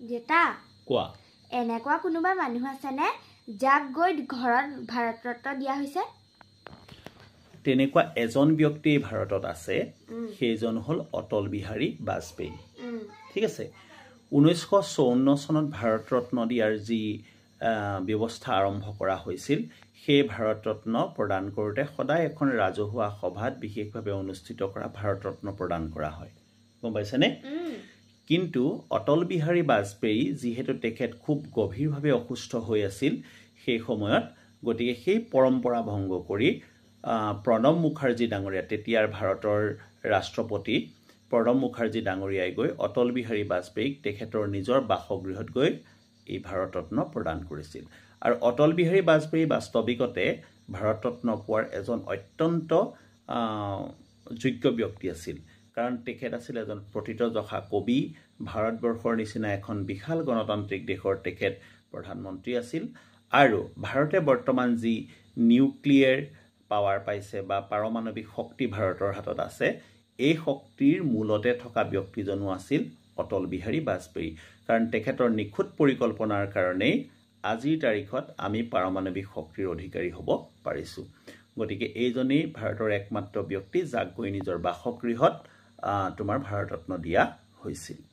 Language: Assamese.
জেতা কোৱা এনেকুৱা কোনোবা মানুহ আছেনে যাক গৈ ঘৰত ভাৰত ৰত্ন দিয়া হৈছে তেনেকুৱা এজন ব্যক্তি ভাৰতত আছে সেইজন হল অটল বিহাৰী বাজপেয়ী ঠিক আছে 1954 চনত ভাৰত ৰত্ন দিয়াৰ যি ব্যৱস্থা আৰম্ভ কৰা হৈছিল সেই ভাৰত ৰত্ন প্ৰদান কৰোতে সদায় এখন ৰাজহুৱা সভাত বিশেষভাৱে অনুষ্ঠিত কৰা ভাৰত ৰত্ন প্ৰদান কৰা হয় গম পাইছানে কিন্তু অটল বিহাৰী বাজপেয়ী যিহেতু তেখেত খুব গভীৰভাৱে অসুস্থ হৈ আছিল সেই সময়ত গতিকে সেই পৰম্পৰা ভংগ কৰি প্ৰণৱ মুখাৰ্জী ডাঙৰীয়া তেতিয়াৰ ভাৰতৰ ৰাষ্ট্ৰপতি প্ৰণৱ মুখাৰ্জী ডাঙৰীয়াই গৈ অটল বিহাৰী বাজপেয়ীক তেখেতৰ নিজৰ বাসগৃহত গৈ এই ভাৰত ৰত্ন প্ৰদান কৰিছিল আৰু অটল বিহাৰী বাজপেয়ী বাস্তৱিকতে ভাৰত ৰত্ন পোৱাৰ এজন অত্যন্ত যোগ্য ব্যক্তি আছিল কাৰণ তেখেত আছিল এজন প্ৰতিতযশা কবি ভাৰতবৰ্ষৰ নিচিনা এখন বিশাল গণতান্ত্ৰিক দেশৰ তেখেত প্ৰধানমন্ত্ৰী আছিল আৰু ভাৰতে বৰ্তমান যি নিউক্লিয়াৰ পাৱাৰ পাইছে বা পাৰমাণৱিক শক্তি ভাৰতৰ হাতত আছে এই শক্তিৰ মূলতে থকা ব্যক্তিজনো আছিল অটল বিহাৰী বাজপেয়ী কাৰণ তেখেতৰ নিখুঁত পৰিকল্পনাৰ কাৰণে আজিৰ তাৰিখত আমি পাৰমাণৱিক শক্তিৰ অধিকাৰী হ'ব পাৰিছো গতিকে এইজনেই ভাৰতৰ একমাত্ৰ ব্যক্তি যাক গৈ নিজৰ বাসগৃহত তোমাৰ ভাৰত ৰত্ন দিয়া হৈছিল